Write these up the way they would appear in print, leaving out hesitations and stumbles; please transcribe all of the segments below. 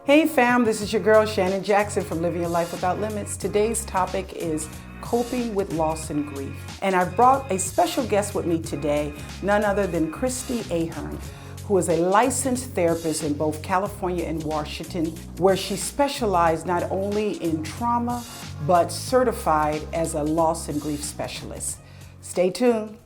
Hey fam, this is your girl Shannon Jackson from Living Your Life Without Limits. Today's topic is coping with loss and grief. And I've brought a special guest with me today, none other than Kristi Ahern, who is a licensed therapist in both California and Washington, where she specialized not only in trauma, but certified as a loss and grief specialist. Stay tuned.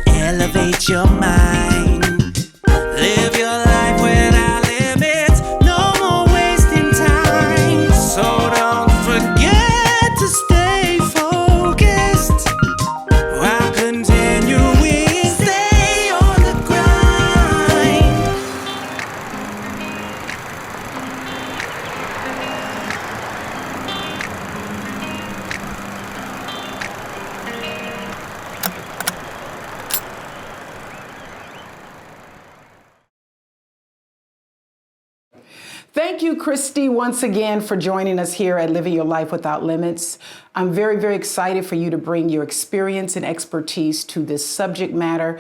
Elevate your mind. Live your life without limits. No more wasting time. So don't forget to stay focused while continuing. Stay on the grind. Thank you, Kristi, once again for joining us here at Living Your Life Without Limits. I'm very, very excited for you to bring your experience and expertise to this subject matter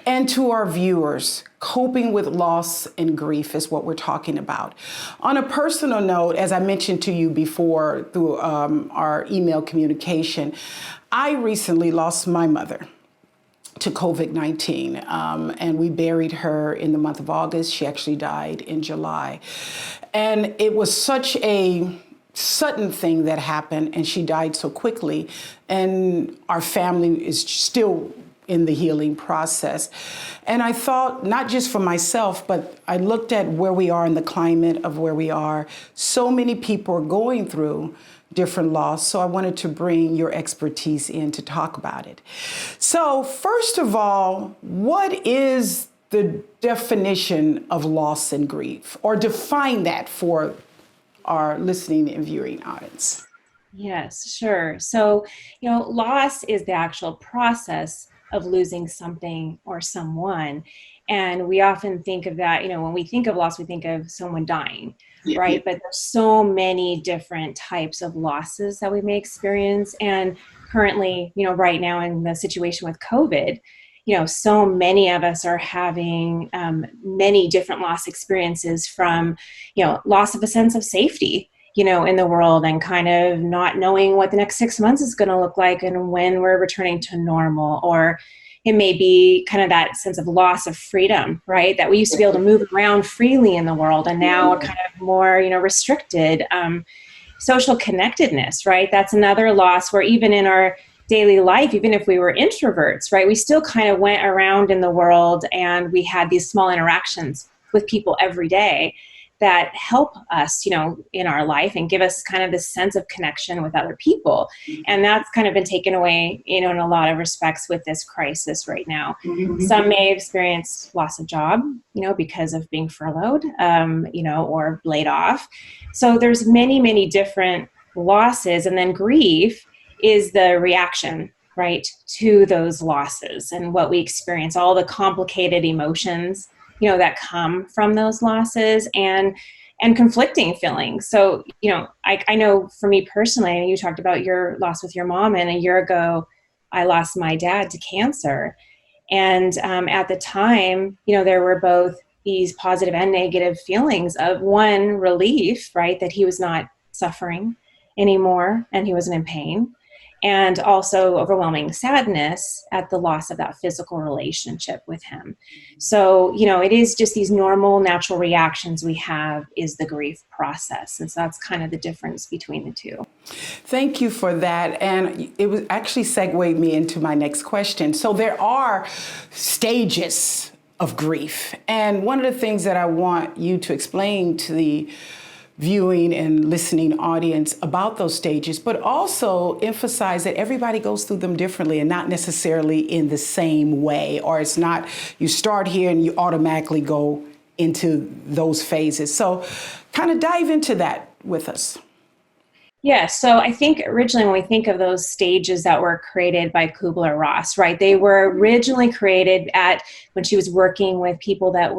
and to our viewers. Coping with loss and grief is what we're talking about. On a personal note, as I mentioned to you before through our email communication, I recently lost my mother to COVID-19, and we buried her in the month of August. She actually died in July. And it was such a sudden thing that happened, and she died so quickly, and our family is still in the healing process. And I thought, not just for myself, but I looked at where we are in the climate of where we are. So many people are going through different loss, so I wanted to bring your expertise in to talk about it. So first of all, what is the definition of loss and grief, or define that for our listening and viewing audience? Yes, sure. So, loss is the actual process of losing something or someone. And we often think of that, when we think of loss, we think of someone dying, right? But there's so many different types of losses that we may experience. And currently, right now in the situation with COVID, so many of us are having many different loss experiences from, loss of a sense of safety, in the world, and kind of not knowing what the next 6 months is going to look like and when we're returning to normal. Or it may be kind of that sense of loss of freedom, right? That we used to be able to move around freely in the world, and now are kind of more, restricted. Social connectedness, right? That's another loss where even in our daily life, even if we were introverts, right, we still kind of went around in the world and we had these small interactions with people every day that help us, in our life and give us kind of this sense of connection with other people. And that's kind of been taken away, in a lot of respects with this crisis right now. Mm-hmm. Some may experience loss of job, because of being furloughed, or laid off. So there's many, many different losses. And then grief is the reaction, right, to those losses and what we experience, all the complicated emotions that come from those losses and conflicting feelings. So, I know for me personally, you talked about your loss with your mom, and a year ago, I lost my dad to cancer. And at the time, there were both these positive and negative feelings of, one, relief, right, that he was not suffering anymore and he wasn't in pain. And also overwhelming sadness at the loss of that physical relationship with him. So, it is just these normal, natural reactions we have is the grief process. And so that's kind of the difference between the two. Thank you for that. And it was actually segued me into my next question. So there are stages of grief. And one of the things that I want you to explain to the viewing and listening audience about those stages, but also emphasize that everybody goes through them differently and not necessarily in the same way, or it's not you start here and you automatically go into those phases. So kind of dive into that with us. Yeah, so I think originally when we think of those stages that were created by Kubler-Ross, right, they were originally created at when she was working with people that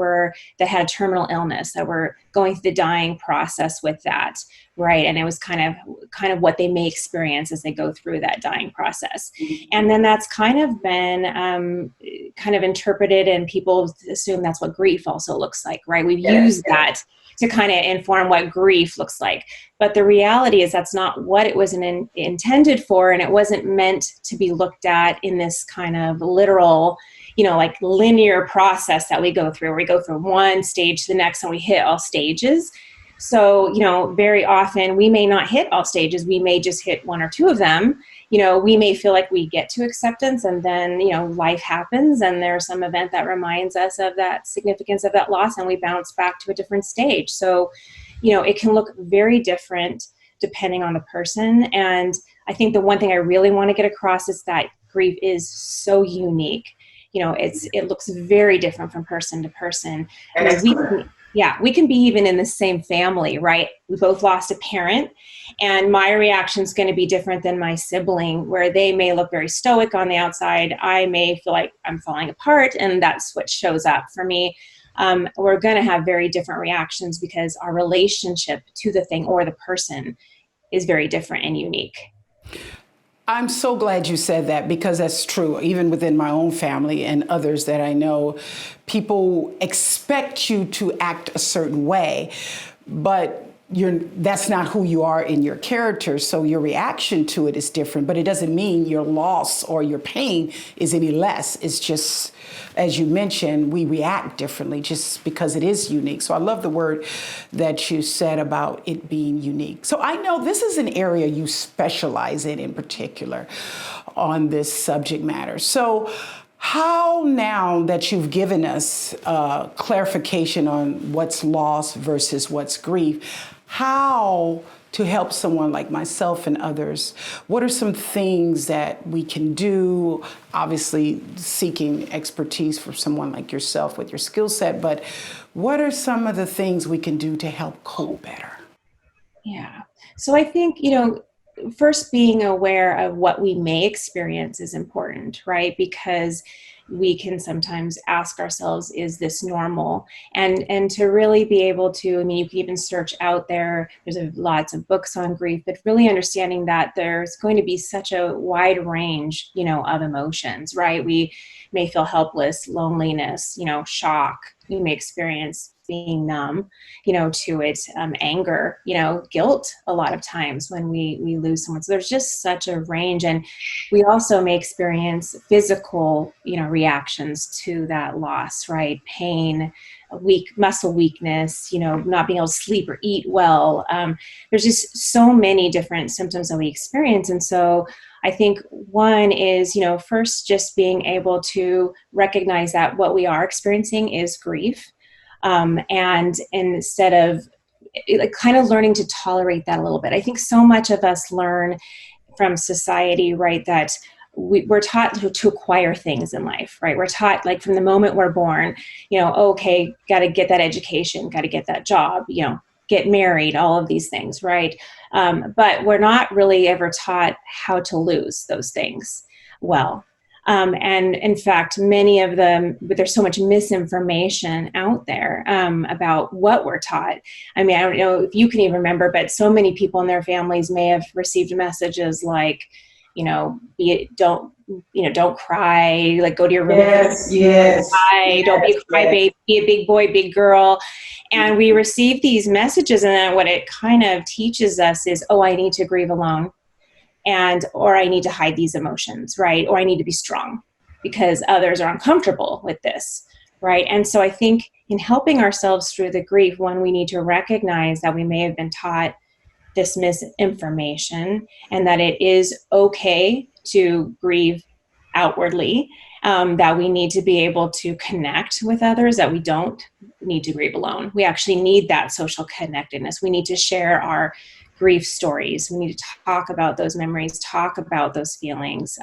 had a terminal illness, that were going through the dying process with that, right, and it was kind of what they may experience as they go through that dying process, and then that's kind of been kind of interpreted, and people assume that's what grief also looks like, right? We've used that to kind of inform what grief looks like. But the reality is that's not what it was intended for, and it wasn't meant to be looked at in this kind of literal, like linear process that we go through, where we go from one stage to the next and we hit all stages. So, very often we may not hit all stages. We may just hit one or two of them. We may feel like we get to acceptance, and then, life happens and there's some event that reminds us of that significance of that loss, and we bounce back to a different stage. So, it can look very different depending on the person. And I think the one thing I really want to get across is that grief is so unique. It looks very different from person to person. We can be even in the same family, right? We both lost a parent, and my reaction is going to be different than my sibling, where they may look very stoic on the outside. I may feel like I'm falling apart, and that's what shows up for me. We're going to have very different reactions because our relationship to the thing or the person is very different and unique. I'm so glad you said that, because that's true. Even within my own family and others that I know, people expect you to act a certain way, but that's not who you are in your character. So your reaction to it is different, but it doesn't mean your loss or your pain is any less. It's just, as you mentioned, we react differently just because it is unique. So I love the word that you said about it being unique. So I know this is an area you specialize in particular on this subject matter. So how, now that you've given us clarification on what's loss versus what's grief, how to help someone like myself and others, what are some things that we can do? Obviously seeking expertise from someone like yourself with your skill set, but what are some of the things we can do to help cope better? Yeah. So I think, first being aware of what we may experience is important, right? Because we can sometimes ask ourselves, is this normal? And to really be able to, you can even search out there's lots of books on grief, but really understanding that there's going to be such a wide range, of emotions, right? We may feel helpless, loneliness, shock. We may experience being numb, to it, anger, guilt a lot of times when we lose someone. So there's just such a range. And we also may experience physical, reactions to that loss, right? Pain, muscle weakness, not being able to sleep or eat well. There's just so many different symptoms that we experience. And so I think one is, first just being able to recognize that what we are experiencing is grief. And instead of kind of learning to tolerate that a little bit. I think so much of us learn from society, right, that we're taught to acquire things in life, right? We're taught, like, from the moment we're born, okay, got to get that education, got to get that job, get married, all of these things, right? But we're not really ever taught how to lose those things well. And in fact, many of them, but there's so much misinformation out there about what we're taught. I don't know if you can even remember, but so many people in their families may have received messages like, don't cry, like, go to your room. Yes. Cry, don't be a crybaby, be a big boy, big girl. And we receive these messages, and then what it kind of teaches us is, I need to grieve alone. Or I need to hide these emotions, right? Or I need to be strong because others are uncomfortable with this, right? And so I think in helping ourselves through the grief, one, we need to recognize that we may have been taught this misinformation, and that it is okay to grieve outwardly, that we need to be able to connect with others, that we don't need to grieve alone. We actually need that social connectedness. We need to share our grief stories. We need to talk about those memories, talk about those feelings,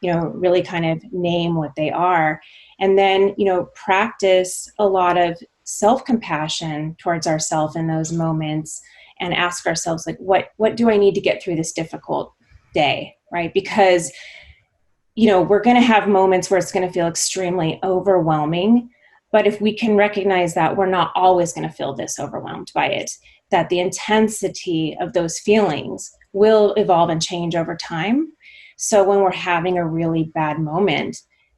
really kind of name what they are. And then, practice a lot of self-compassion towards ourselves in those moments, and ask ourselves, like, what do I need to get through this difficult day, right? Because, we're going to have moments where it's going to feel extremely overwhelming. But if we can recognize that we're not always going to feel this overwhelmed by it, that the intensity of those feelings will evolve and change over time. So when we're having a really bad moment,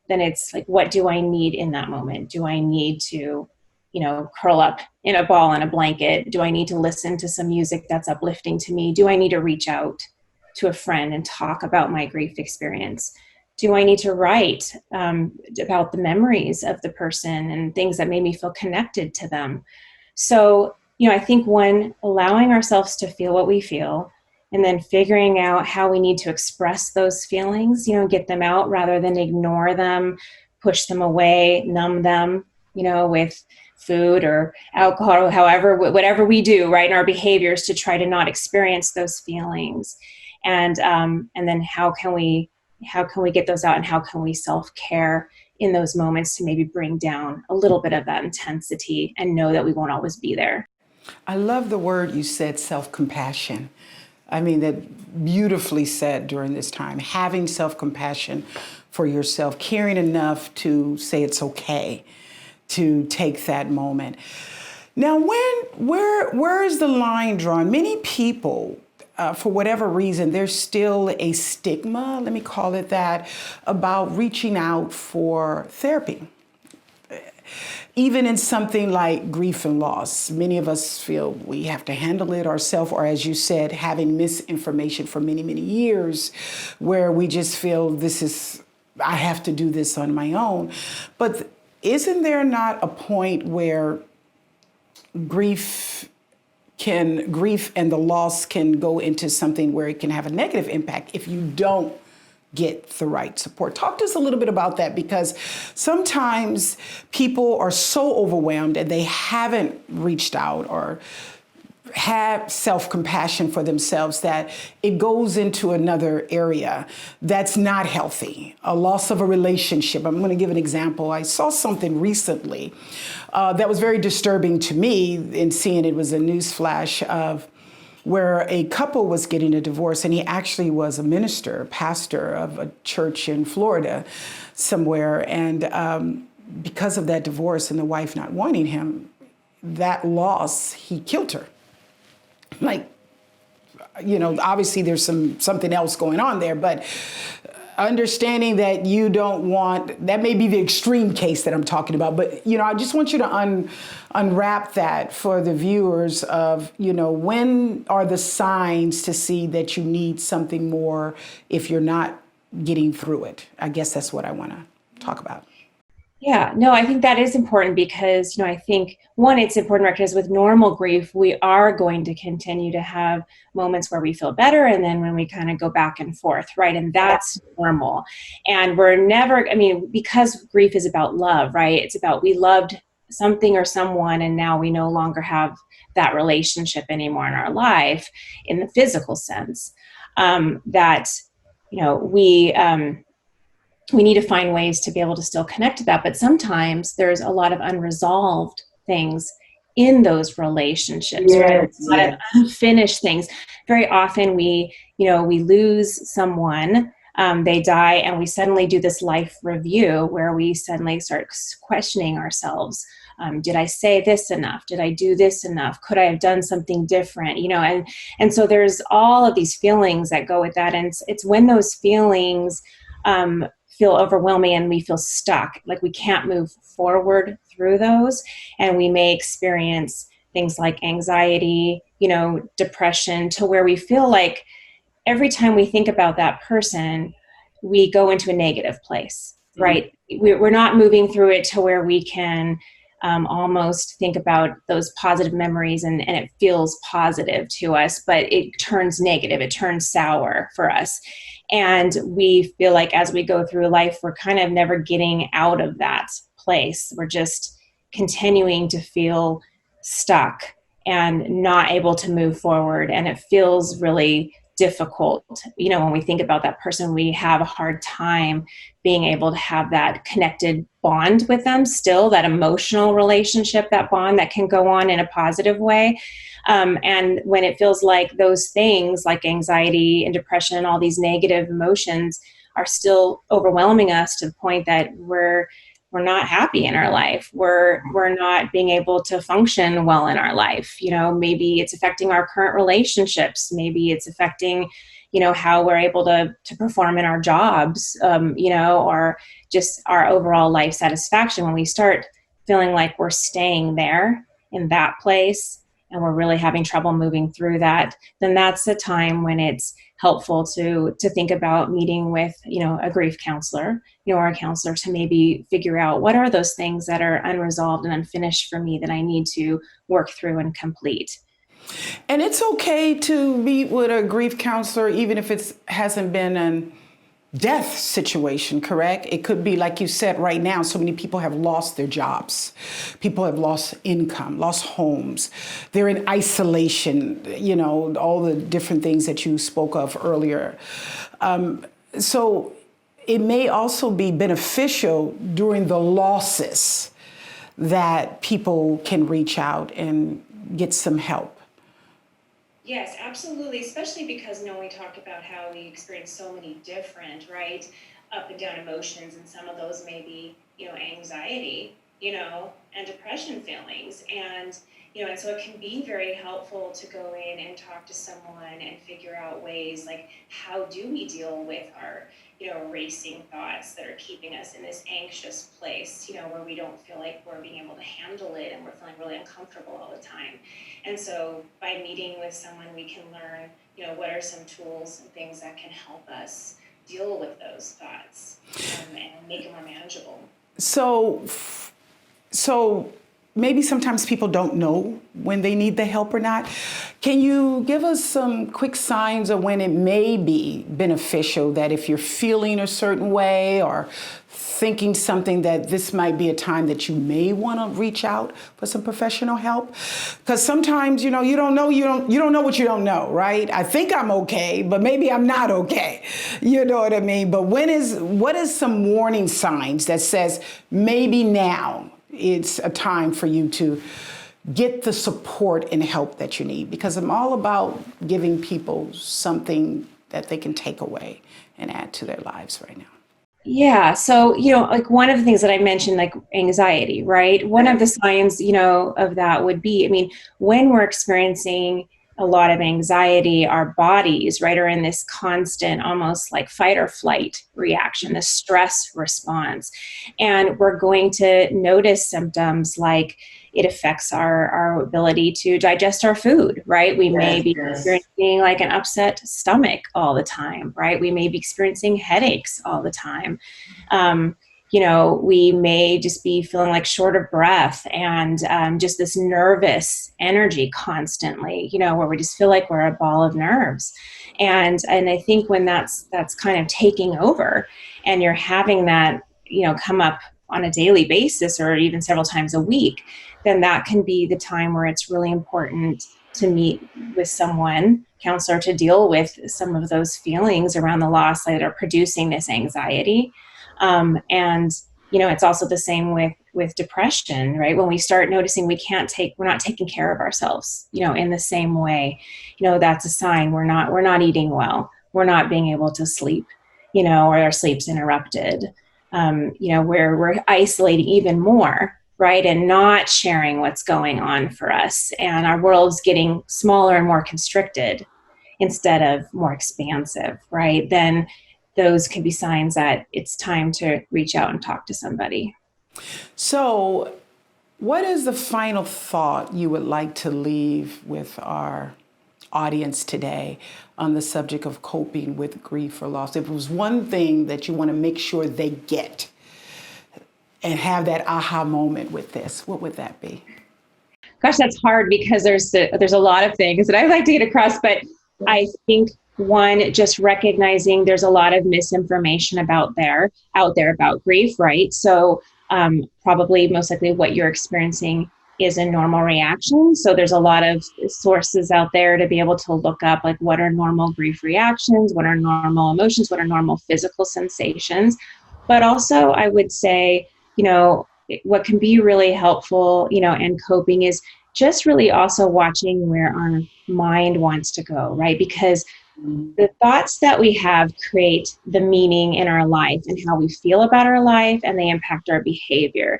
then it's like, what do I need in that moment? Do I need to, curl up in a ball on a blanket? Do I need to listen to some music that's uplifting to me? Do I need to reach out to a friend and talk about my grief experience? Do I need to write about the memories of the person and things that made me feel connected to them? So, I think when allowing ourselves to feel what we feel, and then figuring out how we need to express those feelings, get them out rather than ignore them, push them away, numb them, with food or alcohol, whatever we do, right, in our behaviors to try to not experience those feelings. And then how can we get those out, and how can we self-care in those moments to maybe bring down a little bit of that intensity and know that we won't always be there. I love the word you said, self-compassion. I mean, that beautifully said during this time, having self-compassion for yourself, caring enough to say it's okay to take that moment. Now, where is the line drawn? Many people, for whatever reason, there's still a stigma, let me call it that, about reaching out for therapy. Even in something like grief and loss, many of us feel we have to handle it ourselves, or as you said, having misinformation for many, many years, where we just feel I have to do this on my own. But isn't there not a point where grief and the loss can go into something where it can have a negative impact if you don't get the right support? Talk to us a little bit about that, because sometimes people are so overwhelmed and they haven't reached out or have self-compassion for themselves that it goes into another area that's not healthy, a loss of a relationship. I'm going to give an example. I saw something recently that was very disturbing to me in seeing it. Was a news flash of where a couple was getting a divorce, and he actually was a minister, pastor of a church in Florida somewhere. And because of that divorce and the wife not wanting him, that loss, he killed her. Obviously there's something else going on there, but understanding that you don't want, that may be the extreme case that I'm talking about, but, I just want you to unwrap that for the viewers of, when are the signs to see that you need something more if you're not getting through it? I guess that's what I want to talk about. Yeah, no, I think that is important because, I think, one, it's important to recognize with normal grief, we are going to continue to have moments where we feel better, and then when we kind of go back and forth, right? And that's normal. And we're never, because grief is about love, right? It's about we loved something or someone, and now we no longer have that relationship anymore in our life in the physical sense, we need to find ways to be able to still connect to that. But sometimes there's a lot of unresolved things in those relationships, yes, right? A lot of unfinished things. Very often we lose someone, they die, and we suddenly do this life review where we suddenly start questioning ourselves. Did I say this enough? Did I do this enough? Could I have done something different? And so there's all of these feelings that go with that. And it's when those feelings feel overwhelming and we feel stuck, like we can't move forward through those. And we may experience things like anxiety, depression, to where we feel like every time we think about that person, we go into a negative place, right? We're not moving through it to where we can almost think about those positive memories and it feels positive to us, but it turns negative, it turns sour for us. And we feel like as we go through life, we're kind of never getting out of that place. We're just continuing to feel stuck and not able to move forward. And it feels really difficult. When we think about that person, we have a hard time being able to have that connected bond with them still, that emotional relationship, that bond that can go on in a positive way. And when it feels like those things like anxiety and depression and all these negative emotions are still overwhelming us to the point that we're not happy in our life. We're not being able to function well in our life. Maybe it's affecting our current relationships. Maybe it's affecting, how we're able to perform in our jobs, or just our overall life satisfaction. When we start feeling like we're staying there in that place and we're really having trouble moving through that, then that's the time when it's helpful to think about meeting with, a grief counselor, or a counselor to maybe figure out what are those things that are unresolved and unfinished for me that I need to work through and complete. And it's okay to meet with a grief counselor, even if it hasn't been a death situation, correct? It could be, like you said, right now, so many people have lost their jobs. People have lost income, lost homes. They're in isolation, all the different things that you spoke of earlier. So it may also be beneficial during the losses that people can reach out and get some help. Yes, absolutely. Especially because, we talk about how we experience so many different, right, up and down emotions, and some of those may be, anxiety, and depression feelings. And so it can be very helpful to go in and talk to someone and figure out ways, like, how do we deal with our, racing thoughts that are keeping us in this anxious place, where we don't feel like we're being able to handle it and we're feeling really uncomfortable all the time. And so by meeting with someone, we can learn, what are some tools and things that can help us deal with those thoughts and make them more manageable. So maybe sometimes people don't know when they need the help or not. Can you give us some quick signs of when it may be beneficial, that if you're feeling a certain way or thinking something, that this might be a time that you may want to reach out for some professional help? Because sometimes, you don't know what you don't know, right? I think I'm okay, but maybe I'm not okay. You know what I mean? But what is some warning signs that says maybe now it's a time for you to get the support and help that you need? Because I'm all about giving people something that they can take away and add to their lives right now. Yeah. So, like one of the things that I mentioned, like anxiety, right? One of the signs, of that would be, when we're experiencing a lot of anxiety, our bodies, right, are in this constant, almost like fight or flight reaction, the stress response. And we're going to notice symptoms like it affects our ability to digest our food, right? We may be experiencing like an upset stomach all the time, right? We may be experiencing headaches all the time. We may just be feeling like short of breath and just this nervous energy constantly, where we just feel like we're a ball of nerves. And I think when that's kind of taking over and you're having that, come up on a daily basis or even several times a week, then that can be the time where it's really important to meet with someone, counselor, to deal with some of those feelings around the loss that are producing this anxiety. And it's also the same with depression, right? When we start noticing we're not taking care of ourselves, in the same way, that's a sign we're not eating well. We're not being able to sleep, or our sleep's interrupted. We're isolating even more, right? And not sharing what's going on for us. And our world's getting smaller and more constricted instead of more expansive, right? Then those can be signs that it's time to reach out and talk to somebody. So what is the final thought you would like to leave with our audience today on the subject of coping with grief or loss? If it was one thing that you want to make sure they get and have that aha moment with this, what would that be? Gosh, that's hard because there's a lot of things that I'd like to get across, but I think one, just recognizing there's a lot of misinformation out there about grief, right? So probably most likely what you're experiencing is a normal reaction. So there's a lot of sources out there to be able to look up, like, what are normal grief reactions, what are normal emotions, what are normal physical sensations. But also, I would say, what can be really helpful, and coping is just really also watching where our mind wants to go, right? Because the thoughts that we have create the meaning in our life and how we feel about our life, and they impact our behavior.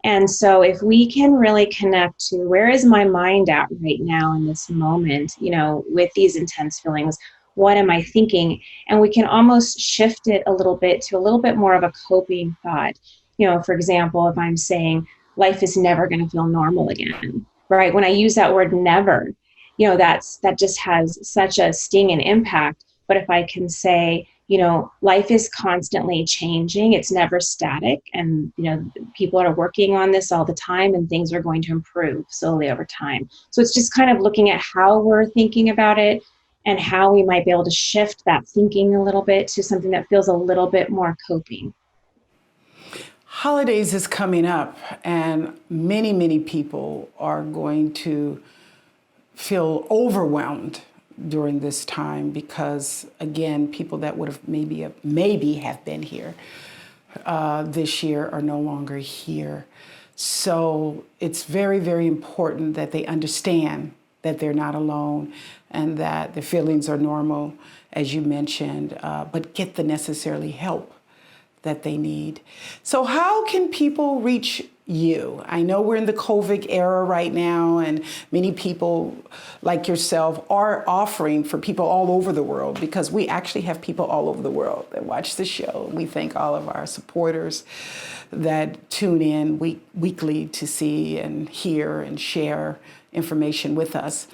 And so if we can really connect to, where is my mind at right now in this moment, with these intense feelings, what am I thinking? And we can almost shift it a little bit to a little bit more of a coping thought. For example, if I'm saying life is never going to feel normal again, right? When I use that word never, that just has such a sting and impact. But if I can say, life is constantly changing, it's never static, and people are working on this all the time, and things are going to improve slowly over time. So it's just kind of looking at how we're thinking about it and how we might be able to shift that thinking a little bit to something that feels a little bit more coping. Holidays is coming up, and many, many people are going to feel overwhelmed during this time because, again, people that would have maybe have been here this year are no longer here. So it's very, very important that they understand that they're not alone and that their feelings are normal, as you mentioned, but get the necessary help that they need. So how can people reach you? I know we're in the COVID era right now, and many people like yourself are offering for people all over the world, because we actually have people all over the world that watch the show. We thank all of our supporters that tune in weekly to see and hear and share information with us.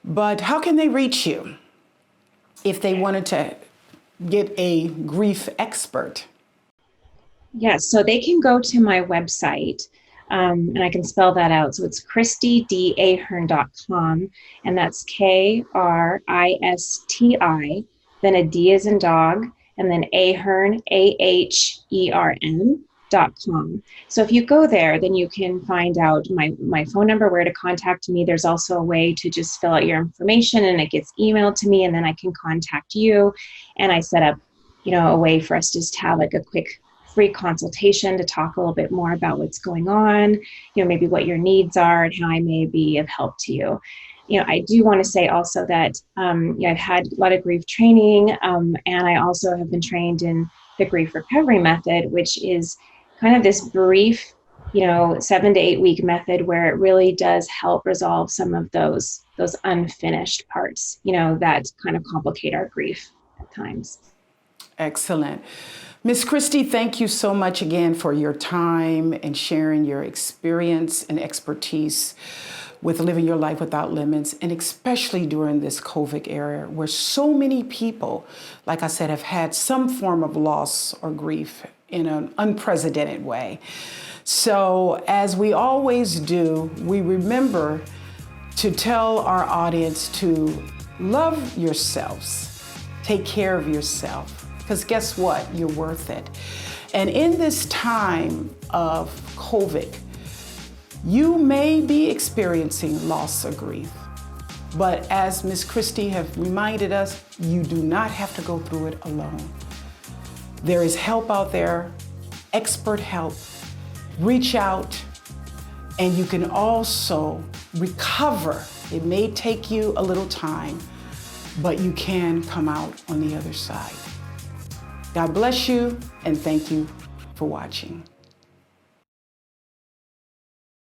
But how can they reach you if they wanted to get a grief expert? Yes, so they can go to my website, and I can spell that out. So it's KristiDAhern.com, and that's KRISTI, then a D as in dog, and then Ahern, AHERN.com. So if you go there, then you can find out my phone number, where to contact me. There's also a way to just fill out your information, and it gets emailed to me, and then I can contact you. And I set up, a way for us just to have like a quick free consultation to talk a little bit more about what's going on, maybe what your needs are and how I may be of help to you. I do want to say also that I've had a lot of grief training, and I also have been trained in the grief recovery method, which is kind of this brief, 7 to 8 week method where it really does help resolve some of those unfinished parts, that kind of complicate our grief at times. Excellent. Ms. Kristi, thank you so much again for your time and sharing your experience and expertise with living your life without limits, and especially during this COVID era where so many people, like I said, have had some form of loss or grief in an unprecedented way. So as we always do, we remember to tell our audience to love yourselves, take care of yourself, because guess what? You're worth it. And in this time of COVID, you may be experiencing loss or grief, but as Ms. Kristi have reminded us, you do not have to go through it alone. There is help out there, expert help. Reach out, and you can also recover. It may take you a little time, but you can come out on the other side. God bless you, and thank you for watching.